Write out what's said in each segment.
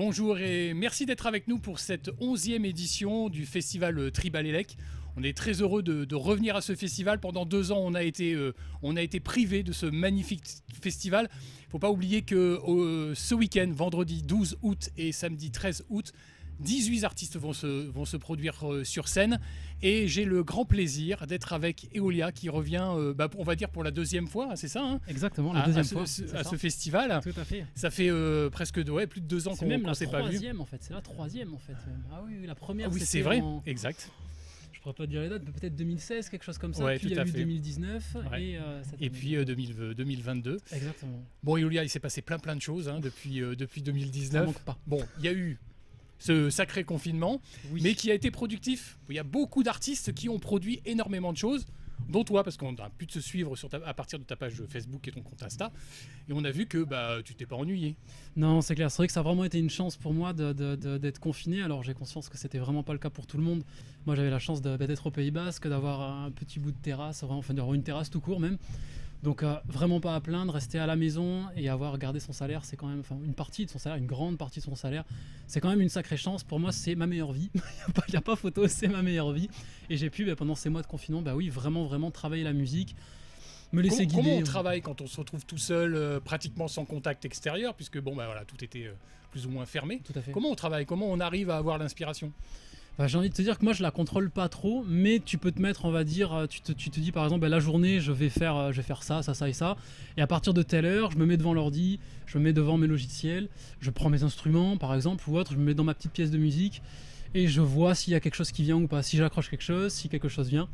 Bonjour et merci d'être avec nous pour cette 11e édition du festival Tribalélec. On est très heureux de revenir à ce festival. Pendant 2 ans, on a été privé de ce magnifique festival. Il ne faut pas oublier que ce week-end, vendredi 12 août et samedi 13 août, 18 artistes vont se produire sur scène. Et j'ai le grand plaisir d'être avec Eolia qui revient, on va dire pour la 2e fois, hein, c'est ça hein Exactement, la 2e fois. À ce festival. Tout à fait. Ça fait presque plus de 2 ans qu'on ne s'est pas vu. C'est même la 3e en fait, c'est la 3e en fait. Ah oui, la première oui, c'était c'est vrai, exact. Je ne pourrais pas dire les dates, mais peut-être 2016, quelque chose comme ça. Ouais, puis il y a eu 2019 ouais. Et puis 2022. Exactement. Bon, Eolia, il s'est passé plein de choses hein, depuis 2019. Ça manque pas. Bon, il y a eu ce sacré confinement, oui, mais qui a été productif. Il y a beaucoup d'artistes qui ont produit énormément de choses, dont toi, parce qu'on a pu te suivre à partir de ta page Facebook et ton compte Insta, et on a vu que tu t'es pas ennuyé. Non, c'est clair. C'est vrai que ça a vraiment été une chance pour moi d'être confiné. Alors j'ai conscience que c'était vraiment pas le cas pour tout le monde. Moi, j'avais la chance d'être au Pays Basque, d'avoir un petit bout de terrasse, enfin d'avoir une terrasse tout court même. Donc vraiment pas à plaindre, rester à la maison et avoir gardé son salaire, c'est quand même, une partie de son salaire, une grande partie de son salaire, c'est quand même une sacrée chance. Pour moi, c'est ma meilleure vie. Il n'y a pas photo, c'est ma meilleure vie. Et j'ai pu, pendant ces mois de confinement, vraiment travailler la musique, me laisser guider. Comment on travaille quand on se retrouve tout seul, pratiquement sans contact extérieur, puisque tout était plus ou moins fermé. Tout à fait. Comment on travaille? Comment on arrive à avoir l'inspiration? J'ai envie de te dire que moi je la contrôle pas trop, mais tu peux te mettre, on va dire, tu te dis par exemple la journée je vais faire ça et ça, et à partir de telle heure je me mets devant l'ordi, je me mets devant mes logiciels, je prends mes instruments par exemple ou autre, je me mets dans ma petite pièce de musique et je vois s'il y a quelque chose qui vient ou pas, si j'accroche quelque chose, si quelque chose vient,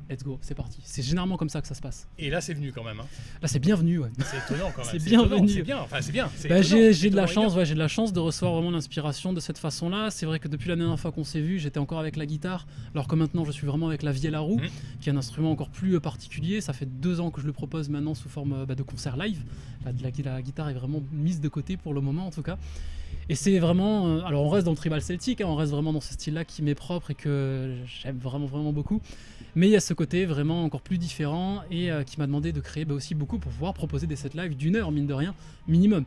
let's go, c'est parti. C'est généralement comme ça que ça se passe. Et là c'est venu quand même. Hein. Là c'est bienvenu, ouais. C'est étonnant quand même. C'est bienvenu. C'est bien, c'est bien. J'ai de la chance, j'ai de la chance de recevoir vraiment l'inspiration de cette façon-là. C'est vrai que depuis la dernière fois qu'on s'est vu, j'étais encore avec la guitare, alors que maintenant je suis vraiment avec la vielle à roue, qui est un instrument encore plus particulier. Ça fait 2 ans que je le propose maintenant sous forme de concert live. La guitare est vraiment mise de côté pour le moment en tout cas. Et c'est vraiment, alors on reste dans le tribal celtique, hein, on reste vraiment dans ce style-là qui m'est propre et que j'aime vraiment beaucoup. Mais il y a ce côté vraiment encore plus différent et qui m'a demandé de créer aussi beaucoup pour pouvoir proposer des sets live d'1 heure, mine de rien, minimum.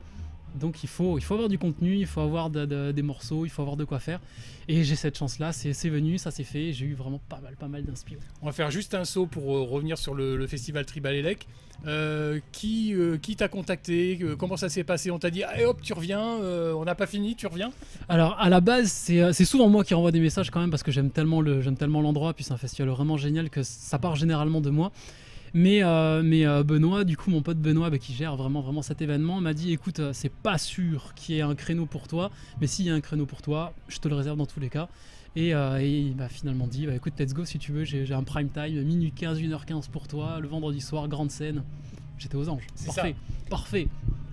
Donc il faut avoir du contenu, il faut avoir des morceaux, il faut avoir de quoi faire. Et j'ai cette chance-là, c'est venu, ça s'est fait, j'ai eu vraiment pas mal d'inspiration. On va faire juste un saut pour revenir sur le festival Tribalélec. Qui t'a contacté? Comment ça s'est passé? On t'a dit allez hop tu reviens, on n'a pas fini, tu reviens? Alors à la base c'est souvent moi qui renvoie des messages quand même parce que j'aime tellement l'endroit, puis c'est un festival vraiment génial que ça part généralement de moi. Mais Benoît, du coup mon pote Benoît qui gère vraiment cet événement, m'a dit écoute c'est pas sûr qu'il y ait un créneau pour toi, mais s'il y a un créneau pour toi, je te le réserve dans tous les cas. Et il m'a finalement dit écoute let's go si tu veux, j'ai un prime time, minuit 15, 1h15 pour toi, le vendredi soir, grande scène. J'étais aux anges, parfait.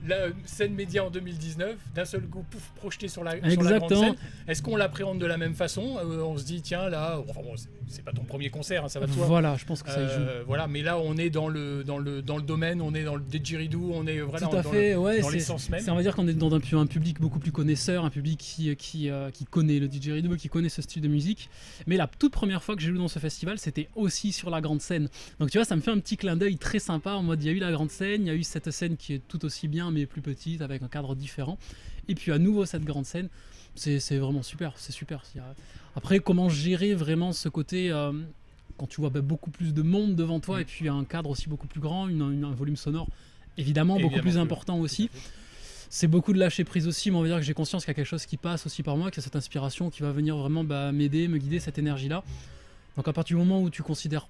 La scène média en 2019, d'un seul coup, pouf, projeté sur la grande scène. Est-ce qu'on l'appréhende de la même façon? On se dit, tiens, là, c'est pas ton premier concert, hein, ça va de toi. Voilà, je pense que ça y joue. Voilà, mais là, on est dans le domaine, on est dans le didgeridoo, on est vraiment dans l'essence même. On va dire qu'on est dans un public beaucoup plus connaisseur, un public qui connaît le didgeridoo, qui connaît ce style de musique. Mais la toute première fois que j'ai joué dans ce festival, c'était aussi sur la grande scène. Donc tu vois, ça me fait un petit clin d'œil très sympa, en mode, il y a eu la grande scène, il y a eu cette scène qui est tout aussi bien, mais plus petite, avec un cadre différent. Et puis à nouveau cette grande scène, c'est vraiment super, c'est super. Après, comment gérer vraiment ce côté quand tu vois beaucoup plus de monde devant toi et puis un cadre aussi beaucoup plus grand, un volume sonore évidemment beaucoup plus important aussi. C'est beaucoup de lâcher prise aussi, mais on va dire que j'ai conscience qu'il y a quelque chose qui passe aussi par moi, qu'il y a cette inspiration qui va venir vraiment m'aider, me guider, cette énergie-là. Donc à partir du moment où tu considères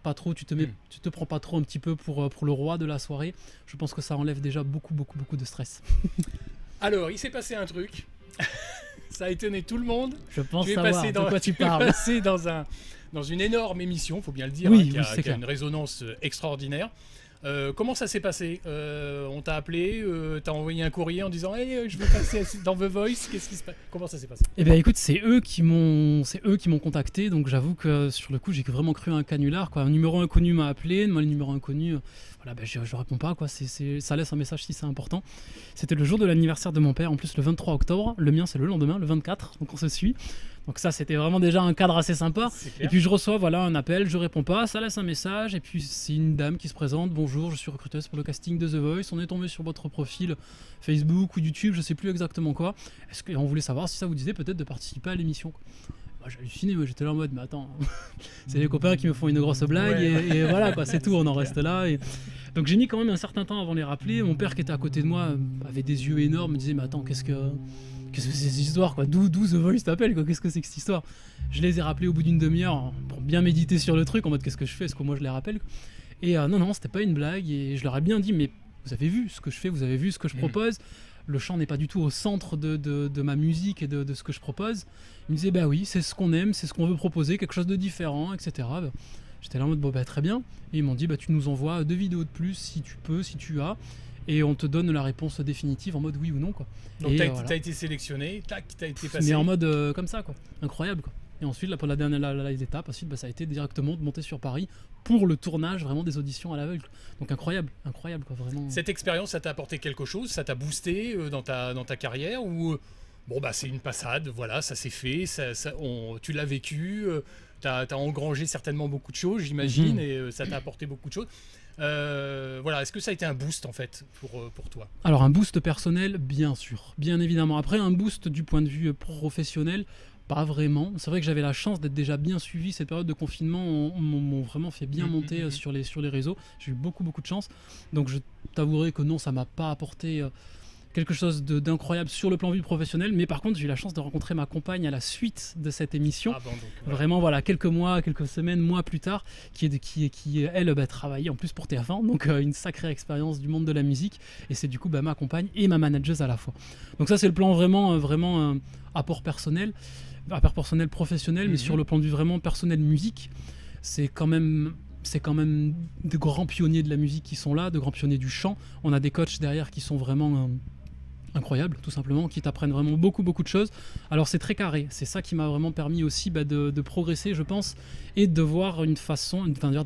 pas trop, tu te prends pas trop un petit peu pour le roi de la soirée, je pense que ça enlève déjà beaucoup de stress. Alors, il s'est passé un truc, ça a étonné tout le monde. Je pense savoir de quoi tu parles. Tu es passé dans une énorme émission, faut bien le dire, qui a une résonance extraordinaire. Comment ça s'est passé? On t'a appelé, t'as envoyé un courrier en disant hey, je veux passer dans The Voice. Qu'est-ce qui se passe? Comment ça s'est passé? Eh bien écoute, c'est eux qui m'ont contacté, donc j'avoue que sur le coup j'ai vraiment cru à un canular, quoi. Un numéro inconnu m'a appelé, moi le numéro inconnu, je réponds pas, quoi. Ça laisse un message si c'est important. C'était le jour de l'anniversaire de mon père, en plus le 23 octobre, le mien c'est le lendemain, le 24, donc on se suit. Donc ça, c'était vraiment déjà un cadre assez sympa. Et puis je reçois un appel, je réponds pas, ça laisse un message, et puis c'est une dame qui se présente. Bonjour, je suis recruteuse pour le casting de The Voice. On est tombé sur votre profil Facebook ou YouTube, je sais plus exactement quoi. On voulait savoir si ça vous disait peut-être de participer à l'émission. Moi, j'ai halluciné, j'étais là en mode, mais attends, c'est les copains qui me font une grosse blague, et voilà, quoi, c'est tout, on en reste là. Donc j'ai mis quand même un certain temps avant de les rappeler. Mon père qui était à côté de moi avait des yeux énormes, me disait, mais attends, qu'est-ce que c'est cette histoire, quoi, d'où The Voice t'appelle, quoi, qu'est-ce que c'est que cette histoire? Je les ai rappelés au bout d'une demi-heure pour bien méditer sur le truc, en mode, qu'est-ce que je fais, est-ce que moi je les rappelle? Et non, c'était pas une blague, et je leur ai bien dit, mais vous avez vu ce que je fais, vous avez vu ce que je propose. Le chant n'est pas du tout au centre de ma musique et de ce que je propose. Il me disait, bah oui, c'est ce qu'on aime, c'est ce qu'on veut proposer, quelque chose de différent, etc. J'étais là en mode, très bien. Et ils m'ont dit, tu nous envoies 2 vidéos de plus si tu peux, si tu as, et on te donne la réponse définitive en mode oui ou non, quoi. Donc t'as été sélectionné, t'as été passé. Mais en mode comme ça, quoi. Incroyable, quoi. Et ensuite, là, pour la dernière étape, ça a été directement de monter sur Paris pour le tournage vraiment des auditions à l'aveugle. Donc incroyable, quoi, vraiment. Cette expérience, ça t'a apporté quelque chose? Ça t'a boosté dans ta carrière? Ou c'est une passade, voilà, ça s'est fait, tu l'as vécu, t'as engrangé certainement beaucoup de choses, j'imagine, et ça t'a apporté beaucoup de choses. Est-ce que ça a été un boost en fait pour toi? Alors un boost personnel, bien sûr, bien évidemment. Après, un boost du point de vue professionnel, pas vraiment. C'est vrai que j'avais la chance d'être déjà bien suivi. Cette période de confinement m'ont vraiment fait bien monter sur les réseaux. J'ai eu beaucoup de chance. Donc je t'avouerai que non, ça m'a pas apporté quelque chose d'incroyable sur le plan de vue professionnel. Mais par contre, j'ai eu la chance de rencontrer ma compagne à la suite de cette émission. Vraiment, quelques semaines, mois plus tard, qui elle, travaillait en plus pour TF1. Donc une sacrée expérience du monde de la musique. Et c'est du coup ma compagne et ma manageuse à la fois. Donc ça, c'est le plan vraiment apport personnel professionnel, mais sur le plan de vue vraiment personnel musique, c'est quand même de grands pionniers de la musique qui sont là, de grands pionniers du chant. On a des coachs derrière qui sont vraiment incroyables, tout simplement, qui t'apprennent vraiment beaucoup de choses. Alors c'est très carré, c'est ça qui m'a vraiment permis aussi de progresser, je pense, et de voir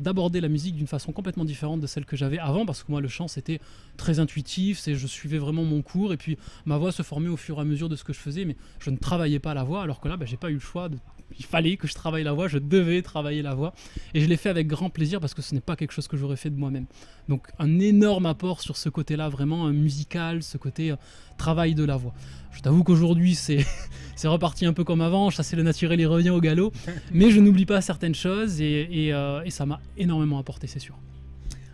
d'aborder la musique d'une façon complètement différente de celle que j'avais avant, parce que moi le chant c'était très intuitif, je suivais vraiment mon cours, et puis ma voix se formait au fur et à mesure de ce que je faisais, mais je ne travaillais pas la voix, alors que là j'ai pas eu le choix il fallait que je travaille la voix, je devais travailler la voix, et je l'ai fait avec grand plaisir parce que ce n'est pas quelque chose que j'aurais fait de moi-même. Donc un énorme apport sur ce côté-là, vraiment musical, ce côté travail de la voix. Je t'avoue qu'aujourd'hui c'est reparti un peu comme avant, chasser le naturel, il revient au galop, mais je n'oublie pas certaines choses et ça m'a énormément apporté, c'est sûr.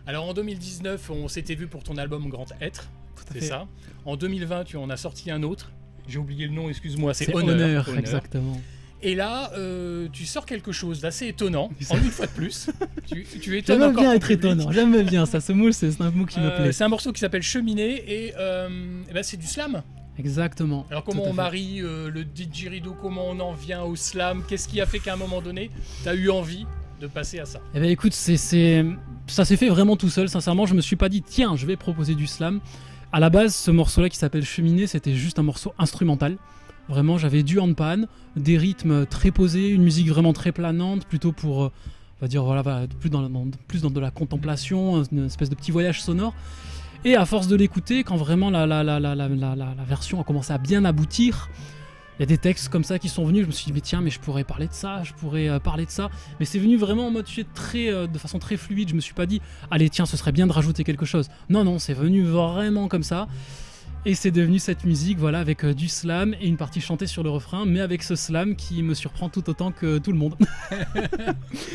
Alors en 2019, on s'était vu pour ton album Grand Être, c'est ça. En 2020, tu en as sorti un autre, j'ai oublié le nom, excuse-moi, c'est Honneur. Exactement. Et là, tu sors quelque chose d'assez étonnant, en une fois de plus. Tu étonnes encore. J'aime bien être étonnant, j'aime bien ça, ce mot, c'est un mot qui me plaît. C'est un morceau qui s'appelle Cheminée et c'est du slam. Exactement. Alors comment on marie le didgeridoo, comment on en vient au slam? Qu'est-ce qui a fait qu'à un moment donné, tu as eu envie de passer à ça? Eh bien écoute, ça s'est fait vraiment tout seul, sincèrement, je me suis pas dit tiens, je vais proposer du slam. À la base, ce morceau-là qui s'appelle Cheminée, c'était juste un morceau instrumental. Vraiment, j'avais du handpan, des rythmes très posés, une musique vraiment très planante, plutôt pour, on va dire, plus dans de la contemplation, une espèce de petit voyage sonore. Et à force de l'écouter, quand vraiment la version a commencé à bien aboutir, il y a des textes comme ça qui sont venus, je me suis dit, mais je pourrais parler de ça, mais c'est venu vraiment en mode de façon très fluide, je me suis pas dit, allez tiens, ce serait bien de rajouter quelque chose. Non, c'est venu vraiment comme ça. Et c'est devenu cette musique, avec du slam et une partie chantée sur le refrain, mais avec ce slam qui me surprend tout autant que tout le monde.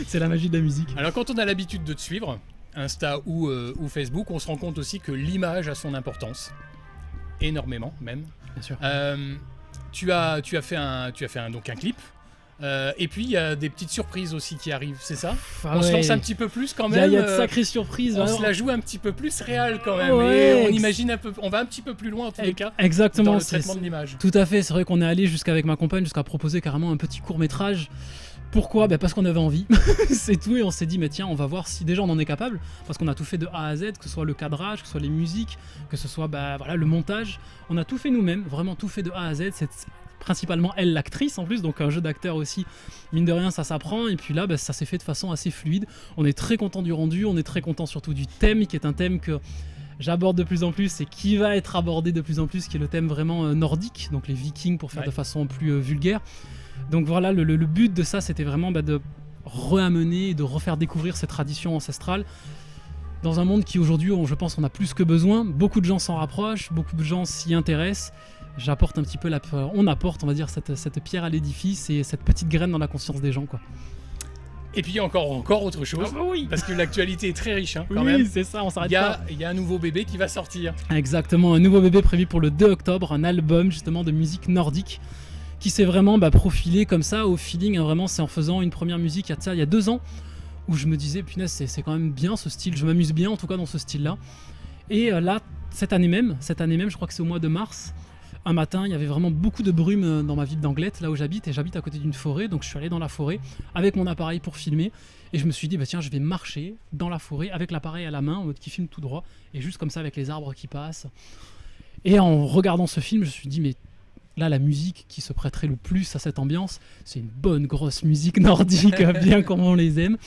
C'est la magie de la musique. Alors quand on a l'habitude de te suivre, Insta ou Facebook, on se rend compte aussi que l'image a son importance. Énormément même. Bien sûr. Tu as fait un clip. Et puis il y a des petites surprises aussi qui arrivent, c'est ça? On se lance un petit peu plus quand même. Il y a de sacrées surprises. On se la joue un petit peu plus réel quand même. Et on imagine on va un petit peu plus loin en tous les cas. Exactement. Dans le traitement de l'image. Tout à fait. C'est vrai qu'on est allé avec ma compagne jusqu'à proposer carrément un petit court métrage. Pourquoi ? Parce qu'on avait envie, c'est tout, et on s'est dit mais tiens, on va voir si déjà on en est capable, parce qu'on a tout fait de A à Z, que ce soit le cadrage, que ce soit les musiques, que ce soit le montage, on a tout fait nous-mêmes, vraiment tout fait de A à Z. C'est principalement elle l'actrice en plus, donc un jeu d'acteur aussi, mine de rien ça s'apprend, et puis là ça s'est fait de façon assez fluide. On est très content du rendu, on est très content surtout du thème, qui est un thème que j'aborde de plus en plus et qui va être abordé de plus en plus, qui est le thème vraiment nordique, donc les Vikings pour faire de façon plus vulgaire. Donc voilà, le but de ça, c'était vraiment de réamener et de refaire découvrir ces traditions ancestrales dans un monde qui aujourd'hui, je pense, on a plus que besoin. Beaucoup de gens s'en rapprochent, beaucoup de gens s'y intéressent. J'apporte un petit peu on apporte, on va dire, cette pierre à l'édifice et cette petite graine dans la conscience des gens, quoi. Et puis encore autre chose, parce que l'actualité est très riche quand oui, même. C'est ça, on s'arrête pas. Il y a un nouveau bébé qui va sortir. Exactement, un nouveau bébé prévu pour le 2 octobre, un album justement de musique nordique qui s'est vraiment profilé comme ça au feeling, hein, vraiment c'est en faisant une première musique il y a 2 ans où je me disais punaise c'est quand même bien ce style, je m'amuse bien en tout cas dans ce style là. Et là cette année même, je crois que c'est au mois de mars, un matin il y avait vraiment beaucoup de brume dans ma ville d'Anglet, là où j'habite, et j'habite à côté d'une forêt, donc je suis allé dans la forêt avec mon appareil pour filmer et je me suis dit tiens je vais marcher dans la forêt avec l'appareil à la main en mode qui filme tout droit et juste comme ça avec les arbres qui passent. Et en regardant ce film je me suis dit mais là, la musique qui se prêterait le plus à cette ambiance, c'est une bonne grosse musique nordique, bien comme on les aime.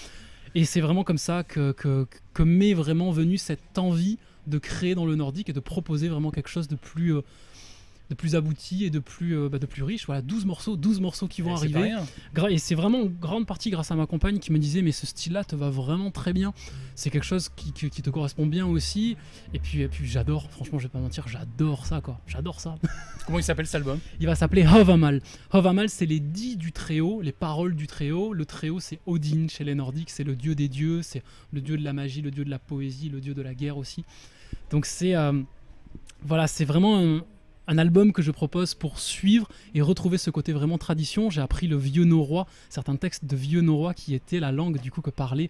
Et c'est vraiment comme ça que m'est vraiment venue cette envie de créer dans le nordique et de proposer vraiment quelque chose de plus abouti et de plus riche. Voilà, 12 morceaux qui vont arriver. Et c'est vraiment en grande partie grâce à ma compagne qui me disait mais ce style-là te va vraiment très bien. C'est quelque chose qui te correspond bien aussi. Et puis j'adore, franchement je vais pas mentir, j'adore ça quoi. J'adore ça. Comment il s'appelle cet album ? Il va s'appeler Havamal. Havamal c'est les dits du Très-Haut, les paroles du Très-Haut. Le Très-Haut c'est Odin chez les Nordiques, c'est le dieu des dieux, c'est le dieu de la magie, le dieu de la poésie, le dieu de la guerre aussi. Donc c'est vraiment un album que je propose pour suivre et retrouver ce côté vraiment tradition. J'ai appris le vieux norrois, certains textes de vieux norrois qui étaient la langue du coup que parlaient,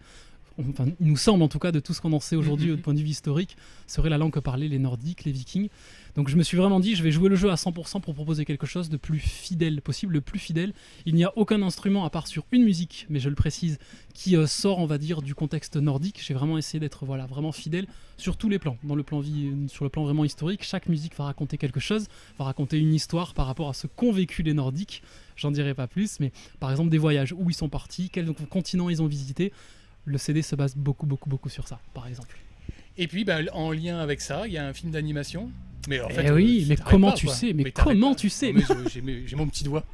enfin il nous semble en tout cas de tout ce qu'on en sait aujourd'hui au point de vue historique, serait la langue que parlaient les Nordiques, les Vikings. Donc je me suis vraiment dit je vais jouer le jeu à 100% pour proposer quelque chose de plus fidèle possible, le plus fidèle. Il n'y a aucun instrument à part sur une musique, mais je le précise, qui sort on va dire du contexte nordique. J'ai vraiment essayé d'être vraiment fidèle sur tous les plans. Sur le plan vraiment historique, chaque musique va raconter quelque chose, va raconter une histoire par rapport à ce qu'ont vécu les Nordiques. J'en dirai pas plus, mais par exemple des voyages, où ils sont partis, quel continent ils ont visité. Le CD se base beaucoup sur ça, par exemple. Et puis en lien avec ça, il y a un film d'animation. Mais en fait, mais comment tu sais ? Mais comment tu sais ? J'ai mon petit doigt.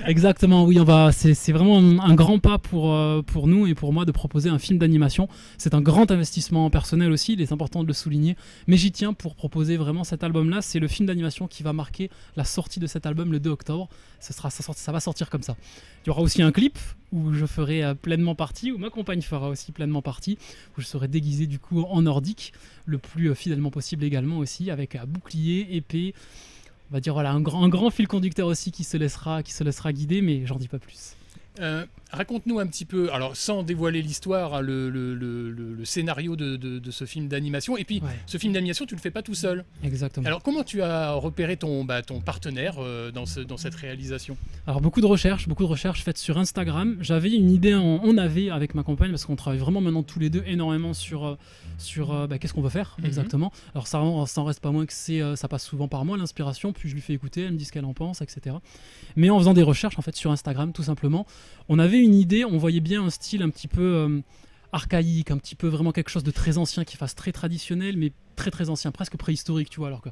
Exactement, oui, c'est vraiment un grand pas pour nous et pour moi de proposer un film d'animation. C'est un grand investissement personnel aussi, il est important de le souligner. Mais j'y tiens pour proposer vraiment cet album-là. C'est le film d'animation qui va marquer la sortie de cet album le 2 octobre. Ça va sortir comme ça. Il y aura aussi un clip où je ferai pleinement partie, où ma compagne fera aussi pleinement partie, où je serai déguisé du coup en nordique, le plus fidèlement possible également aussi, avec un bouclier, épée, on va dire un grand fil conducteur aussi qui se laissera guider, mais j'en dis pas plus. Raconte-nous un petit peu, alors sans dévoiler l'histoire, le scénario de ce film d'animation. Et puis, ce film d'animation, tu le fais pas tout seul. Exactement. Alors, comment tu as repéré ton partenaire dans cette réalisation ? Alors, beaucoup de recherches faites sur Instagram. J'avais une idée, on avait avec ma compagne, parce qu'on travaille vraiment maintenant tous les deux énormément sur qu'est-ce qu'on veut faire exactement. Alors, ça en reste pas moins que ça passe souvent par moi, l'inspiration, puis je lui fais écouter, elle me dit ce qu'elle en pense, etc. Mais en faisant des recherches en fait sur Instagram, tout simplement, on avait une idée, on voyait bien un style un petit peu archaïque, un petit peu vraiment quelque chose de très ancien qui fasse très traditionnel, mais très ancien, presque préhistorique, tu vois, alors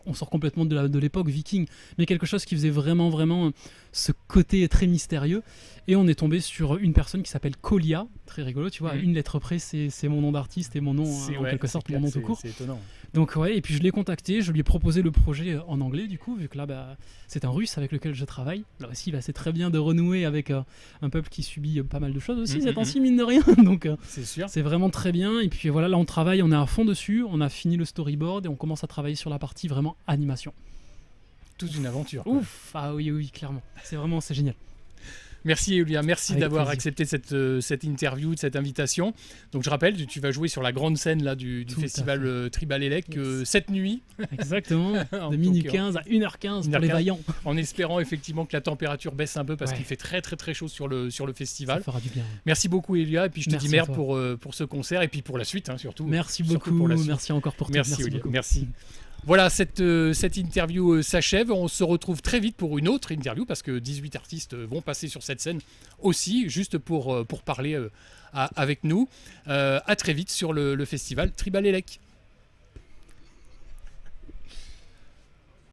qu'on sort complètement de l'époque viking, mais quelque chose qui faisait vraiment ce côté très mystérieux. Et on est tombé sur une personne qui s'appelle Colia, très rigolo, tu vois, une lettre près, c'est mon nom d'artiste et mon nom, en quelque sorte, mon nom tout court. C'est étonnant. Donc et puis je l'ai contacté, je lui ai proposé le projet en anglais du coup, vu que là c'est un russe avec lequel je travaille. Là aussi c'est très bien de renouer avec un peuple qui subit pas mal de choses aussi ces temps-ci, mine de rien. Donc c'est sûr. C'est vraiment très bien. Et puis voilà, là on travaille, on est à fond dessus, on a fini le storyboard et on commence à travailler sur la partie vraiment animation. Toute une aventure. Ouf, ah oui, clairement. C'est génial. Merci Elia, merci avec d'avoir plaisir. accepté cette interview, cette invitation. Donc je rappelle, tu vas jouer sur la grande scène là, du festival Tribal Elec cette nuit. Exactement, de minuit 15 à 1h15 pour les vaillants. En espérant effectivement que la température baisse un peu parce qu'il fait très chaud sur le festival. Ça fera du bien. Merci beaucoup Elia, et puis je te Merci dis merde pour ce concert et puis pour la suite surtout. Merci beaucoup, merci encore pour tout. Merci Elia, merci. Voilà, cette interview s'achève. On se retrouve très vite pour une autre interview parce que 18 artistes vont passer sur cette scène aussi, juste pour parler avec nous. À très vite sur le festival Tribal Elec.